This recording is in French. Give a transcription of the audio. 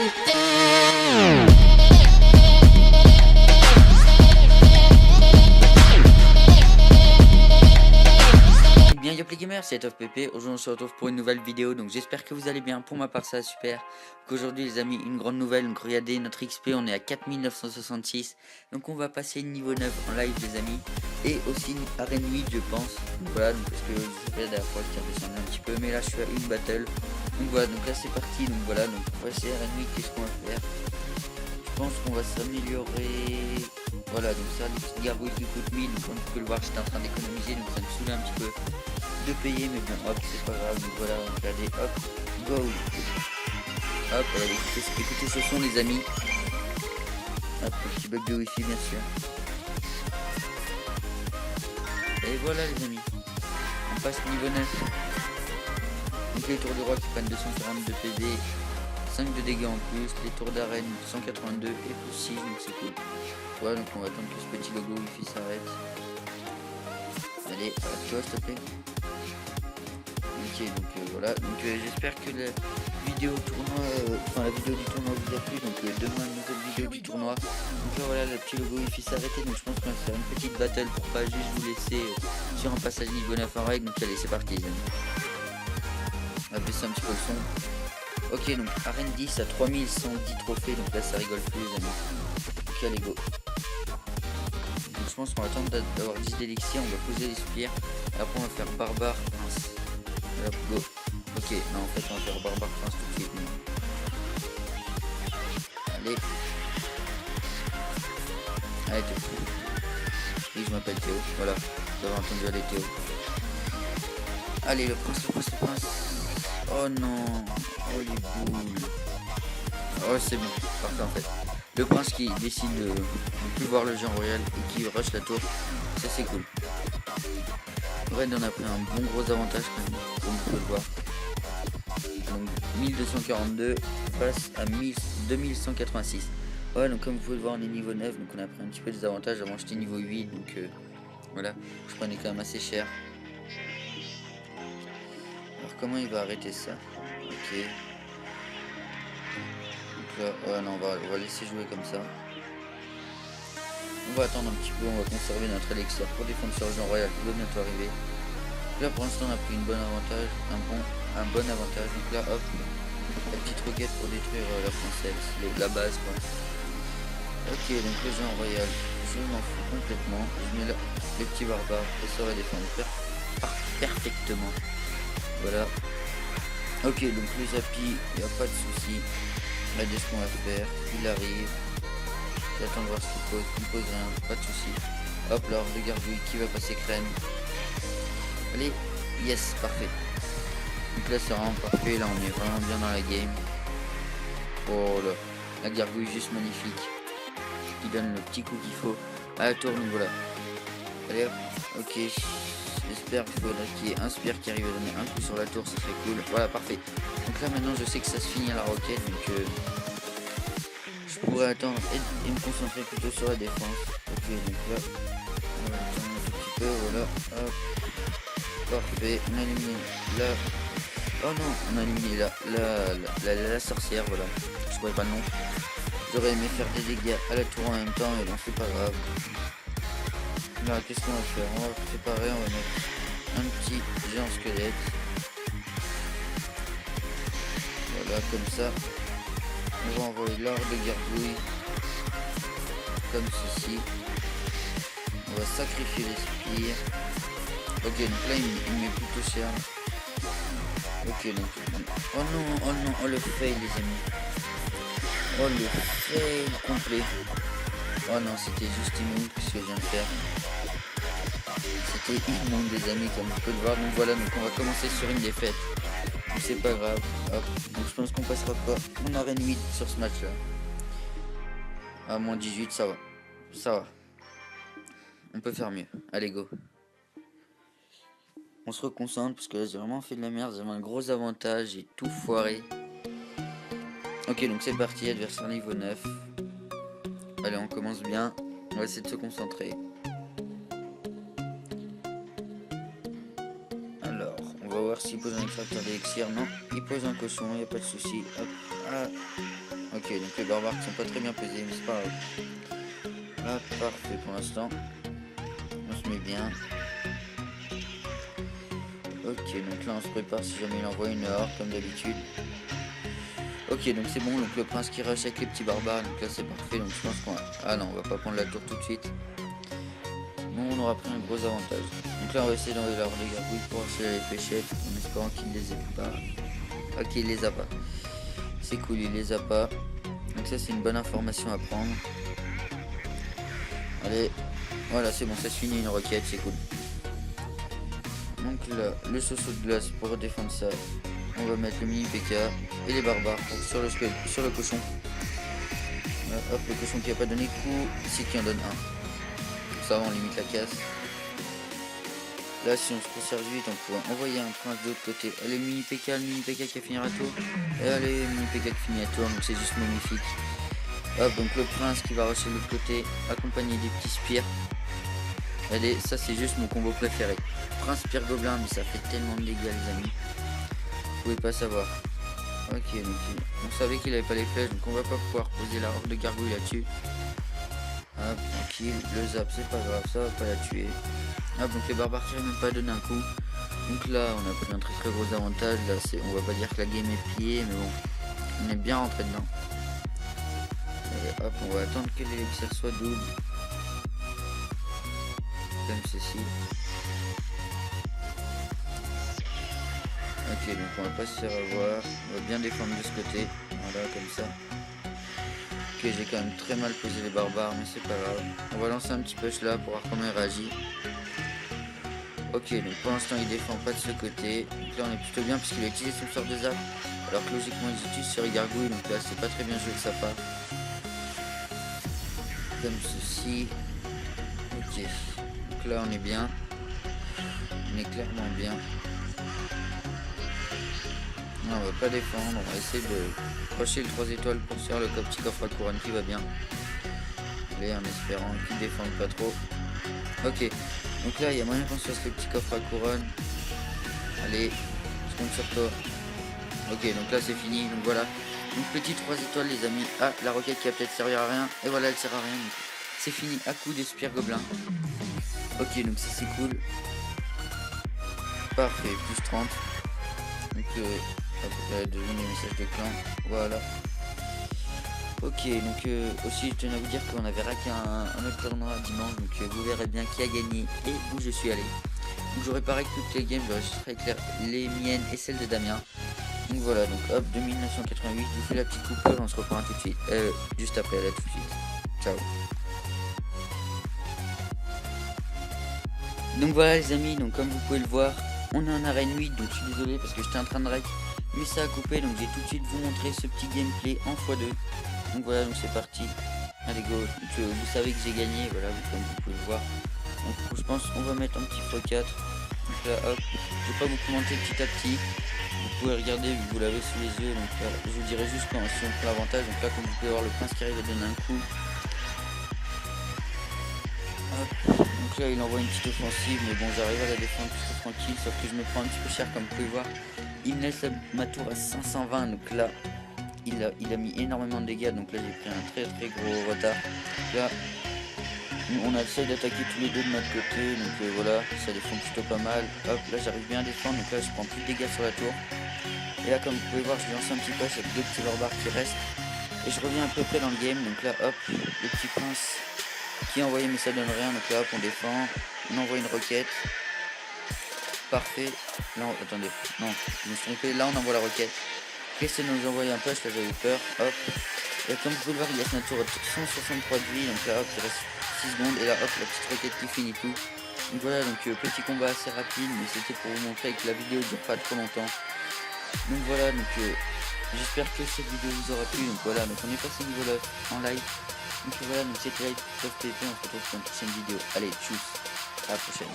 Bien yo les gamers, c'est TofPP. Aujourd'hui on se retrouve pour une nouvelle vidéo, donc j'espère que vous allez bien. Pour ma part ça va super. Qu'aujourd'hui les amis, une grande nouvelle. Donc regardez notre XP, on est à 4966. Donc on va passer niveau 9 en live les amis. Et aussi arène 8 je pense. Donc voilà, donc parce que vous savez la dernière fois qui a descendu un petit peu. Mais là je suis à une battle. Donc voilà, donc là c'est parti. Donc voilà, donc on va essayer arène 8, qu'est-ce qu'on va faire? Je pense qu'on va s'améliorer. Voilà, donc ça, les petites gargouilles qui coûtent 1000. Donc comme vous pouvez le voir, j'étais en train d'économiser, donc ça me saoulait un petit peu de payer, mais bon, hop, c'est pas grave. Donc voilà, regardez, hop, go. Hop, voilà, écoutez ce son les amis. Hop, le petit bug de wifi bien sûr. Et voilà les amis, on passe niveau 9. Donc les tours de roi qui prennent 242 PV, 5 de dégâts en plus, les tours d'arène 182 et plus 6, donc c'est cool. Voilà, donc on va attendre que ce petit logo wifi s'arrête. Allez, arrête-toi s'il te plaît. Ok, donc voilà, donc j'espère que la vidéo tournoi, la vidéo du tournoi vous a plu. Donc demain une nouvelle vidéo du tournoi. Donc là voilà, le petit logo wifi s'est arrêté, donc je pense qu'on va faire une petite battle pour pas juste vous laisser sur un passage niveau 9 en règle. Donc allez, c'est parti les amis. On va baisser un petit peu le son. Ok, donc arène 10 à 3110 trophées, donc là ça rigole plus les amis. Ok, allez go. Donc je pense qu'on va attendre d'avoir 10 d'élixir, on va poser les spires, et après on va faire barbare prince. Hop, go. Ok, non en fait on va faire barbare prince tout de suite. Allez. Allez Théo. Oui, je m'appelle Théo, voilà, vous avez entendu, allez Théo. Allez le prince, le prince, le prince. Oh non. Oh les boules. Oh c'est bon, parfait en fait. Le prince qui décide de ne plus voir le géant royal et qui rush la tour, ça c'est cool. Red on a pris un bon gros avantage quand même, comme vous pouvez le voir. Donc 1242 face à 2186. Ouais, donc comme vous pouvez le voir on est niveau 9, donc on a pris un petit peu des avantages. Avant j'étais niveau 8, donc voilà, je prenais quand même assez cher. Alors comment il va arrêter ça? Ok. Donc là, non, on va laisser jouer comme ça. On va attendre un petit peu, on va conserver notre élixir pour défendre sur le géant royal qui va bientôt arriver. Là pour l'instant on a pris un bon avantage. Donc là hop, la petite roquette pour détruire la princesse, la base quoi. Ok, donc le géant royal, je m'en fous complètement. Je mets là les petits barbares et ça va défendre perfectement. Voilà. Ok, donc le Zappy, il n'y a pas de souci. Regardez ce qu'on va faire, il arrive. J'attends de voir ce qu'il pose, il pose rien, pas de souci. Hop là, le gargouille qui va passer crème. Allez, yes, parfait. Donc là c'est vraiment parfait, là on est vraiment bien dans la game. Oh là, la gargouille juste magnifique. Qui donne le petit coup qu'il faut à la tour, donc voilà. Allez hop, ok. J'espère qu'il faudrait qu'il y ait un spire qui arrive à donner un coup sur la tour, ça serait cool. Voilà, parfait. Donc là maintenant je sais que ça se finit à la roquette, donc je pourrais attendre et me concentrer plutôt sur la défense. Ok, donc là on va attendre un petit peu, voilà. Hop. Parfait, on a éliminé la... Oh non, on a éliminé la sorcière, voilà. Je trouvais pas le nom. J'aurais aimé faire des dégâts à la tour en même temps, mais bon c'est pas grave. Là qu'est-ce qu'on va faire? On va préparer, on va mettre un petit géant squelette. Voilà, comme ça. On va envoyer l'or de gargouille. Comme ceci. On va sacrifier les spires. Ok, donc là il met plutôt cher. Ok, donc... Oh non, oh le fail les amis. Oh le fail complet. Oh non, c'était juste immonde ce que je viens de faire. C'était immonde les amis, comme vous pouvez le voir. Donc voilà, donc on va commencer sur une défaite. Donc c'est pas grave. Hop. Donc je pense qu'on passera pas en arène 8 sur ce match là. À moins 18, ça va. Ça va. On peut faire mieux. Allez go. On se reconcentre parce que là j'ai vraiment fait de la merde. J'avais un gros avantage, j'ai tout foiré. Ok, donc c'est parti, adversaire niveau 9. Allez, on commence bien. On va essayer de se concentrer. Alors, on va voir s'il pose un extracteur d'élixir. Non, il pose un cochon, il n'y a pas de souci. Hop. Ah. Ok, Ok, donc les barbares qui sont pas très bien posés, mais c'est pas grave. Ah, parfait pour l'instant. On se met bien. Ok, donc là on se prépare si jamais il envoie une horde comme d'habitude. Ok, donc c'est bon, donc le prince qui rush avec les petits barbares, donc là c'est parfait, donc je pense qu'on va... Ah non, on va pas prendre la tour tout de suite. Bon, on aura pris un gros avantage. Donc là on va essayer d'envoyer la horde des gargouilles pour accélérer les fléchettes, en espérant qu'il les ait pas. Ok, il les a pas. C'est cool, il les a pas. Donc ça c'est une bonne information à prendre. Allez, voilà c'est bon, ça se finit une roquette, c'est cool. Donc là, le saut de glace pour défendre ça. On va mettre le mini PK et les barbares sur le cochon. Hop, le cochon qui a pas donné coup, c'est qui en donne un. Comme ça on limite la casse. Là si on se conserve vite on pourra envoyer un prince de l'autre côté. Allez le mini PK qui a fini à tour. Et allez le mini PK qui finit à tour, donc c'est juste magnifique. Hop, donc le prince qui va rusher de l'autre côté, accompagné des petits spires. Allez, ça c'est juste mon combo préféré. Prince spire gobelin, mais ça fait tellement de dégâts les amis. Vous pouvez pas savoir. Ok, donc on savait qu'il avait pas les flèches, donc on va pas pouvoir poser la horde de gargouilles là-dessus. Hop, tranquille, le zap c'est pas grave, ça va pas la tuer. Hop, donc les barbares qui n'arrivent même pas à donner un coup. Donc là on a pris un très gros avantage, là on va pas dire que la game est pliée, mais bon, on est bien rentré dedans. Et hop, on va attendre que l'élixir soit double. Comme ceci. Ok, donc on va pas se faire avoir. On va bien défendre de ce côté. Voilà, comme ça. Ok, j'ai quand même très mal posé les barbares, mais c'est pas grave. On va lancer un petit push là pour voir comment il réagit. Ok, donc pour l'instant il défend pas de ce côté. Donc là on est plutôt bien puisqu'il a utilisé son sort de zap. Alors que logiquement il utilise sur les gargouilles, donc là c'est pas très bien joué de sa part. Comme ceci. Ok. Donc là on est bien. On est clairement bien. Non, on va pas défendre, on va essayer de crocher le 3 étoiles pour faire le petit coffre à couronne qui va bien. Allez, en espérant qu'il défende pas trop. Ok, donc là il y a moyen qu'on se fasse le petit coffre à couronne. Allez, je compte sur toi. Ok, donc là c'est fini, donc voilà. Donc petit 3 étoiles les amis. Ah, la roquette qui va peut-être servir à rien. Et voilà, elle sert à rien. C'est fini, à coup de spire gobelin. Ok, donc ça c'est cool. Parfait, plus 30. Donc deviner les messages de clan. Voilà. Ok, donc aussi je tenais à vous dire qu'on avait raqué un autre tournoi dimanche. Donc vous verrez bien qui a gagné et où je suis allé. Donc j'aurais pareil que toutes les games, j'aurais éclairé les miennes et celles de Damien. Donc voilà, donc hop, 2988, je vous fais la petite coupure, on se reprend tout de suite. Juste après, là tout de suite. Ciao. Donc voilà les amis, donc comme vous pouvez le voir, on est en arène 8, donc je suis désolé parce que j'étais en train de rec, mais ça a coupé, donc j'ai tout de suite vous montrer ce petit gameplay en x2. Donc voilà, donc c'est parti. Allez go, donc, vous savez que j'ai gagné, voilà, comme vous pouvez le voir. Donc je pense qu'on va mettre un petit x4. Donc là hop, je vais pas vous commenter petit à petit. Vous pouvez regarder vu que vous l'avez sous les yeux, donc là, je vous dirai juste quand si on prend l'avantage. Donc là comme vous pouvez voir le prince qui arrive à donner un coup. Hop. Donc là il envoie une petite offensive, mais bon j'arrive à la défendre plutôt tranquille, sauf que je me prends un petit peu cher comme vous pouvez voir. Il me laisse ma tour à 520, donc là il a mis énormément de dégâts, donc là j'ai pris un très gros retard. Là on essaie d'attaquer tous les deux de notre côté, donc voilà, ça défend plutôt pas mal. Hop, là j'arrive bien à défendre, donc là je prends plus de dégâts sur la tour. Et là comme vous pouvez voir je lance un petit pass avec deux petits barbares qui restent. Et je reviens à peu près dans le game, donc là hop, le petit prince qui a envoyé mais ça donne rien, donc là hop on défend, on envoie une roquette. Parfait, là attendez, non, je me suis trompé, là on envoie la roquette. Essaie de nous envoyer un push, là j'avais peur, hop. Et comme vous pouvez le voir il y a notre tour à 163 de vie, donc là hop il reste 6 secondes et là hop la petite roquette qui finit tout. Donc voilà, donc petit combat assez rapide, mais c'était pour vous montrer que la vidéo dure pas trop longtemps. Donc voilà, donc j'espère que cette vidéo vous aura plu. Donc voilà, donc on est passé niveau 9 en live. Donc voilà, donc c'était Live PvP, on se retrouve pour une prochaine vidéo. Allez, tchuss, à la prochaine.